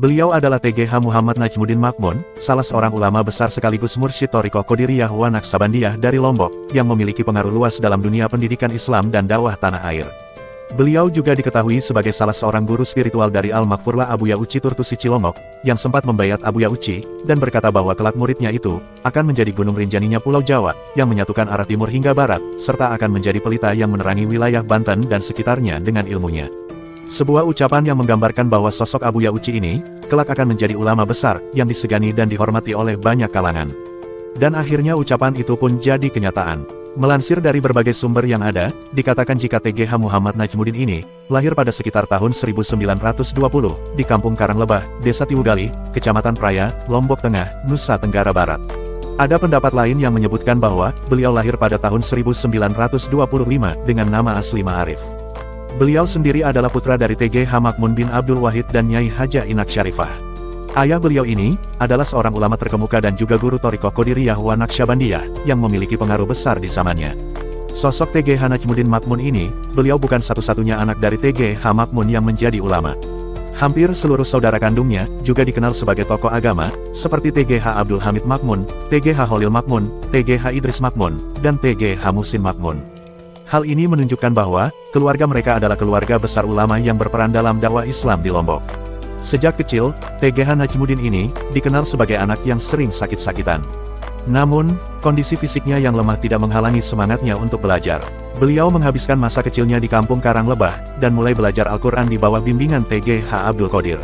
Beliau adalah TGH Muhammad Najmuddin Makmun, salah seorang ulama besar sekaligus mursyid Thariqah Qadiriyah wa Naqsabandiyah dari Lombok, yang memiliki pengaruh luas dalam dunia pendidikan Islam dan dakwah tanah air. Beliau juga diketahui sebagai salah seorang guru spiritual dari Al-Maghfurlah Abuya Uci Turtusi Cilongok, yang sempat membayat Abuya Uci, dan berkata bahwa kelak muridnya itu, akan menjadi gunung rinjaninya Pulau Jawa, yang menyatukan arah timur hingga barat, serta akan menjadi pelita yang menerangi wilayah Banten dan sekitarnya dengan ilmunya. Sebuah ucapan yang menggambarkan bahwa sosok Abuya Uci ini, kelak akan menjadi ulama besar, yang disegani dan dihormati oleh banyak kalangan. Dan akhirnya ucapan itu pun jadi kenyataan. Melansir dari berbagai sumber yang ada, dikatakan jika TGH Muhammad Najmuddin ini, lahir pada sekitar tahun 1920, di Kampung Karanglebah, Desa Tiwugali, Kecamatan Praya, Lombok Tengah, Nusa Tenggara Barat. Ada pendapat lain yang menyebutkan bahwa, beliau lahir pada tahun 1925 dengan nama asli Ma'arif. Beliau sendiri adalah putra dari TGH Makmun bin Abdul Wahid dan Nyai Haja Inak Syarifah. Ayah beliau ini, adalah seorang ulama terkemuka dan juga guru Thariqah Qadiriyah wa Naqsabandiyah, yang memiliki pengaruh besar di zamannya. Sosok TGH Najmuddin Makmun ini, beliau bukan satu-satunya anak dari TGH Makmun yang menjadi ulama. Hampir seluruh saudara kandungnya, juga dikenal sebagai tokoh agama, seperti TGH Abdul Hamid Makmun, TGH Holil Makmun, TGH Idris Makmun, dan TGH Muhsin Makmun. Hal ini menunjukkan bahwa, keluarga mereka adalah keluarga besar ulama yang berperan dalam dakwah Islam di Lombok. Sejak kecil, TGH Najmuddin ini, dikenal sebagai anak yang sering sakit-sakitan. Namun, kondisi fisiknya yang lemah tidak menghalangi semangatnya untuk belajar. Beliau menghabiskan masa kecilnya di Kampung Karanglebah, dan mulai belajar Al-Quran di bawah bimbingan TGH Abdul Qadir.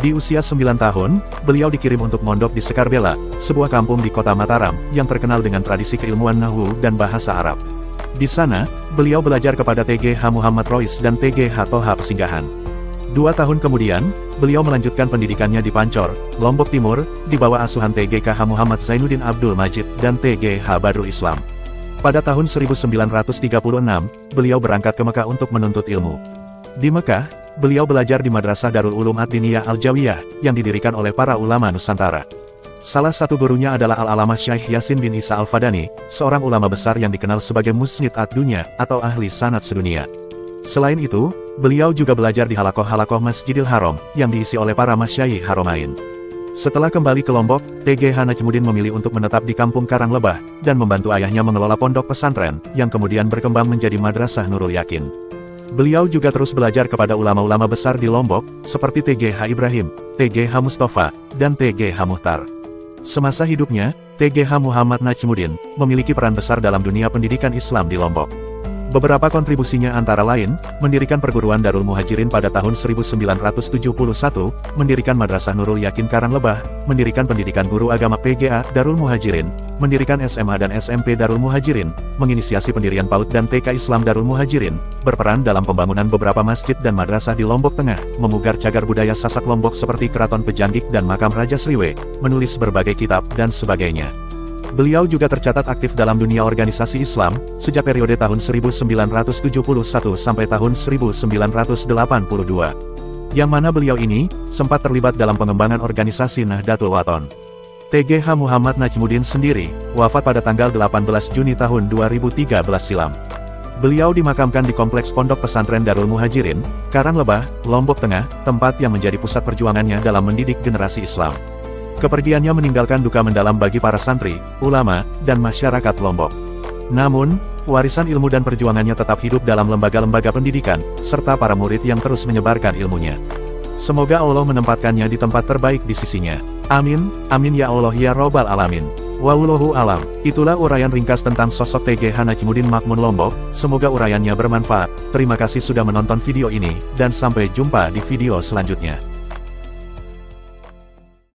Di usia 9 tahun, beliau dikirim untuk mondok di Sekarbela, sebuah kampung di kota Mataram, yang terkenal dengan tradisi keilmuan Nahwu dan bahasa Arab. Di sana, beliau belajar kepada TGH Muhammad Rois dan TGH Toha Pesinggahan. 2 tahun kemudian, beliau melanjutkan pendidikannya di Pancor, Lombok Timur, di bawah asuhan TGKH Muhammad Zainuddin Abdul Majid dan TGH Badrul Islam. Pada tahun 1936, beliau berangkat ke Mekah untuk menuntut ilmu. Di Mekah, beliau belajar di Madrasah Darul Ulum Ad-Diniyah Al-Jawiyah, yang didirikan oleh para ulama Nusantara. Salah satu gurunya adalah Al-Alamah Syekh Yasin bin Isa Al-Fadani, seorang ulama besar yang dikenal sebagai Musnid Ad-Dunya, atau ahli sanad sedunia. Selain itu, beliau juga belajar di halakoh-halakoh Masjidil Haram, yang diisi oleh para masyayikh Haramain. Setelah kembali ke Lombok, TGH Najmuddin memilih untuk menetap di Kampung Karanglebah, dan membantu ayahnya mengelola pondok pesantren, yang kemudian berkembang menjadi Madrasah Nurul Yakin. Beliau juga terus belajar kepada ulama-ulama besar di Lombok, seperti TGH Ibrahim, TGH Mustafa, dan TGH Muhtar. Semasa hidupnya, TGH Muhammad Najmuddin, memiliki peran besar dalam dunia pendidikan Islam di Lombok. Beberapa kontribusinya antara lain, mendirikan perguruan Darul Muhajirin pada tahun 1971, mendirikan Madrasah Nurul Yakin Karanglebah, mendirikan pendidikan guru agama PGA Darul Muhajirin, mendirikan SMA dan SMP Darul Muhajirin, menginisiasi pendirian PAUD dan TK Islam Darul Muhajirin, berperan dalam pembangunan beberapa masjid dan madrasah di Lombok Tengah, memugar cagar budaya Sasak Lombok seperti Keraton Pejandik dan Makam Raja Sriwe, menulis berbagai kitab, dan sebagainya. Beliau juga tercatat aktif dalam dunia organisasi Islam, sejak periode tahun 1971 sampai tahun 1982. Yang mana beliau ini, sempat terlibat dalam pengembangan organisasi Nahdlatul Wathon. TGH Muhammad Najmuddin sendiri, wafat pada tanggal 18 Juni tahun 2013 silam. Beliau dimakamkan di Kompleks Pondok Pesantren Darul Muhajirin, Karanglebah, Lombok Tengah, tempat yang menjadi pusat perjuangannya dalam mendidik generasi Islam. Kepergiannya meninggalkan duka mendalam bagi para santri, ulama, dan masyarakat Lombok. Namun, warisan ilmu dan perjuangannya tetap hidup dalam lembaga-lembaga pendidikan, serta para murid yang terus menyebarkan ilmunya. Semoga Allah menempatkannya di tempat terbaik di sisinya. Amin, amin ya Allah ya Robbal Alamin. Wallahu alam. Itulah uraian ringkas tentang sosok TGH Najmuddin Makmun Lombok, semoga uraiannya bermanfaat. Terima kasih sudah menonton video ini, dan sampai jumpa di video selanjutnya.